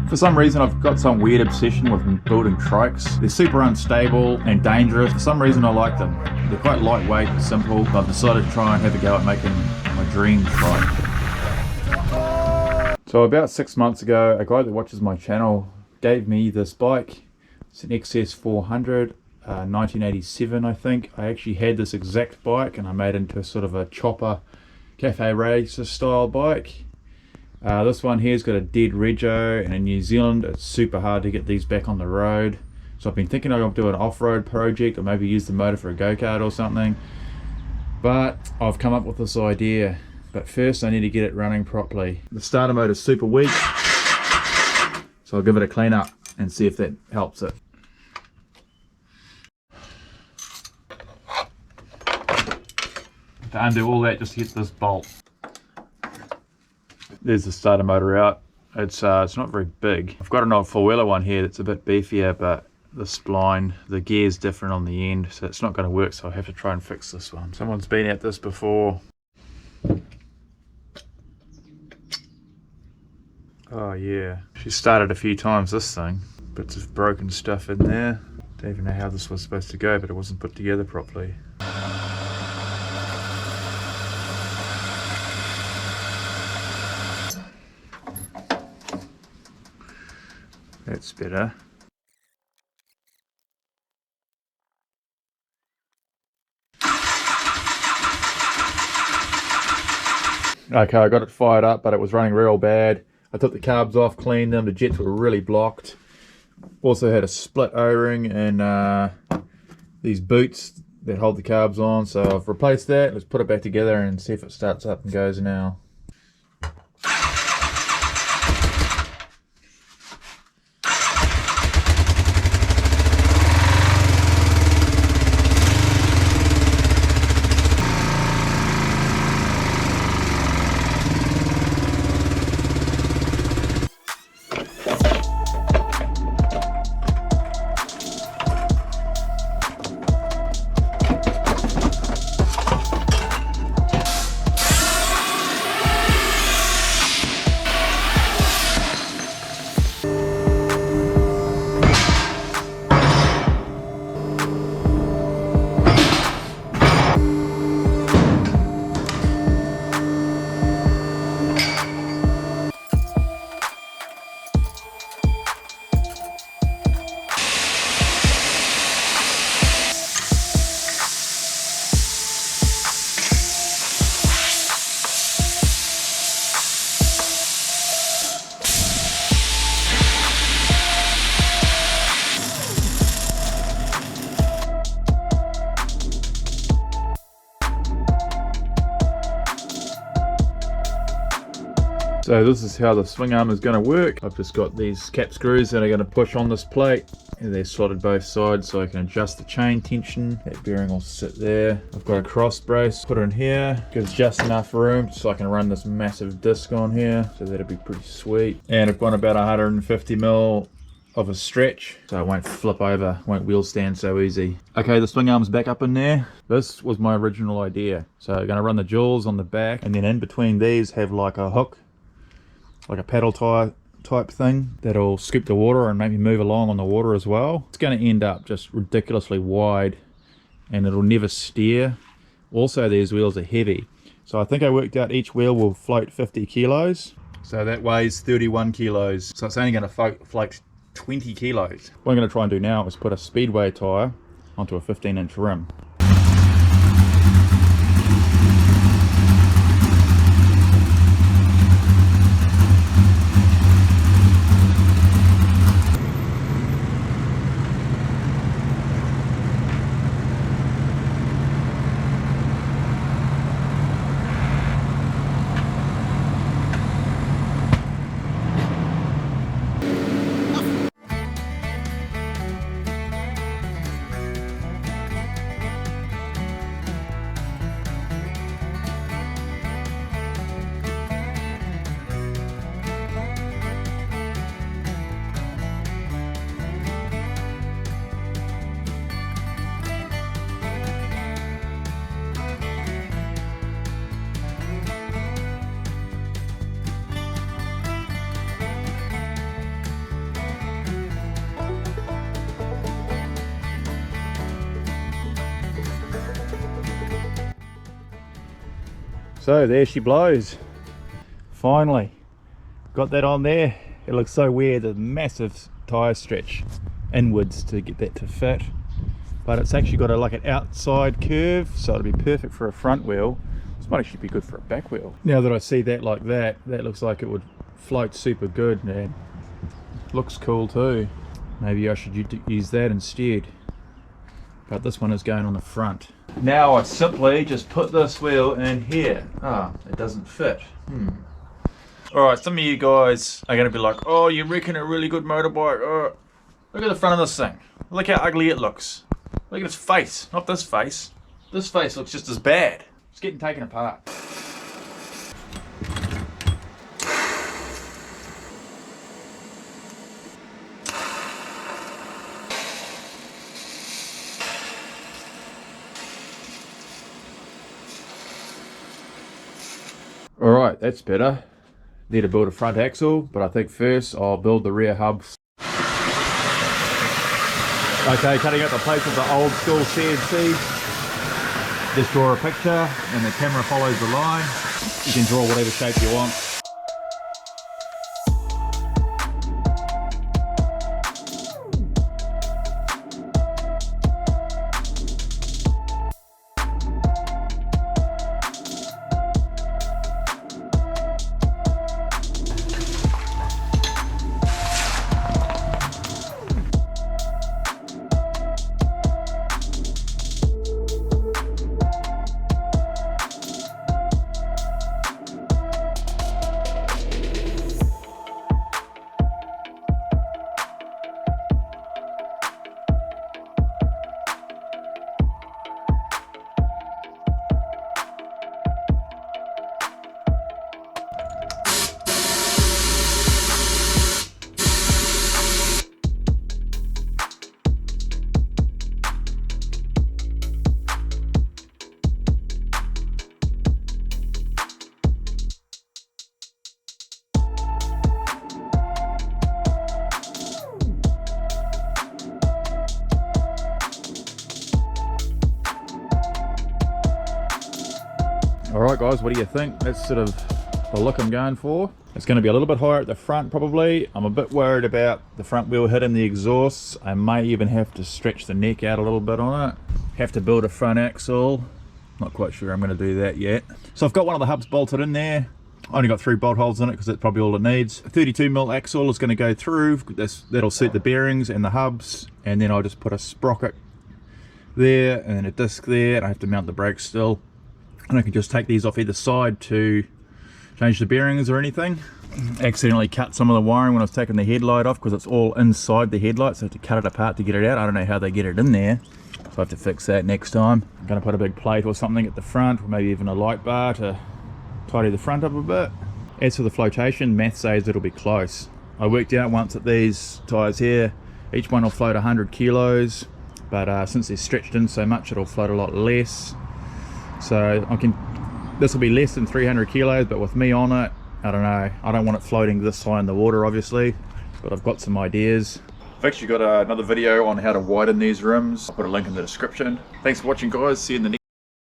For some reason I've got some weird obsession with building trikes. They're super unstable and dangerous. For some reason I like them. They're quite lightweight and simple. I've decided to try and have a go at making my dream trike. So about 6 months ago, a guy that watches my channel gave me this bike. It's an XS 400, 1987 I think. I actually had this exact bike and I made it into a sort of a chopper cafe racer style bike. This one here's got a dead rego, and in New Zealand it's super hard to get these back on the road. So I've been thinking I'll do an off-road project or maybe use the motor for a go-kart or something. But I've come up with this idea. But first I need to get it running properly. The starter motor is super weak, so I'll give it a clean up and see if that helps it. To undo all that, just hit this bolt. There's the starter motor out. It's not very big. I've got an old four-wheeler one here that's a bit beefier, but the spline, the gear's different on the end, so it's not going to work, so I'll have to try and fix this one. Someone's been at this before. Oh yeah, she started a few times this thing. Bits of broken stuff in there. Don't even know how this was supposed to go, but it wasn't put together properly. That's better. Okay, I got it fired up, but it was running real bad. I took the carbs off, cleaned them, the jets were really blocked. Also had a split O-ring and these boots that hold the carbs on, so I've replaced that. Let's put it back together and see if it starts up and goes now. So this is how the swing arm is going to work. I've just got these cap screws that are going to push on this plate, and they're slotted both sides so I can adjust the chain tension. That bearing will sit there. I've got a cross brace, put it in here, gives just enough room so I can run this massive disc on here, so that'll be pretty sweet. And I've got about 150mm of a stretch so it won't flip over, won't wheel stand so easy. Okay, the swing arm's back up in there. This was my original idea. So I'm going to run the jewels on the back, and then in between these have like a hook, like a paddle type thing that'll scoop the water and make me move along on the water as well. It's going to end up just ridiculously wide and it'll never steer. Also these wheels are heavy, so I think I worked out each wheel will float 50 kilos, so that weighs 31 kilos, so it's only going to float 20 kilos. What I'm going to try and do now is put a speedway tyre onto a 15-inch rim. So there she blows. Finally got that on there. It looks so weird, the massive tyre stretch inwards to get that to fit, but it's actually got like an outside curve, so it'll be perfect for a front wheel. This might actually be good for a back wheel. Now that I see that like that, that looks like it would float super good, man. Looks cool too. Maybe I should use that instead, but this one is going on the front. Now I simply just put this wheel in here. It doesn't fit. Alright, some of you guys are going to be like, oh, you reckon a really good motorbike? Oh, look at the front of this thing. Look how ugly it looks. Look at its face. Not this face. This face looks just as bad. It's getting taken apart. Alright, that's better. Need to build a front axle, but I think first I'll build the rear hubs. Okay, cutting out the plates with the old school CNC. Just draw a picture and the camera follows the line. You can draw whatever shape you want. Alright guys, what do you think? That's sort of the look I'm going for. It's going to be a little bit higher at the front probably. I'm a bit worried about the front wheel hitting the exhausts. I may even have to stretch the neck out a little bit on it. Have to build a front axle. Not quite sure I'm going to do that yet. So I've got one of the hubs bolted in there. Only got 3 bolt holes in it because that's probably all it needs. A 32mm axle is going to go through. That'll suit the bearings and the hubs. And then I'll just put a sprocket there and then a disc there. And I have to mount the brakes still. And I can just take these off either side to change the bearings or anything. Accidentally cut some of the wiring when I was taking the headlight off because it's all inside the headlight, so I have to cut it apart to get it out. I don't know how they get it in there, so I have to fix that next time. I'm going to put a big plate or something at the front, or maybe even a light bar to tidy the front up a bit. As for the flotation, math says it'll be close. I worked out once that these tyres here, each one will float 100 kilos, but since they're stretched in so much, it'll float a lot less. So this will be less than 300 kilos, but with me on it, I don't know. I don't want it floating this high in the water, obviously, but I've got some ideas. I've actually got another video on how to widen these rims. I'll put a link in the description. Thanks for watching, guys. See you in the next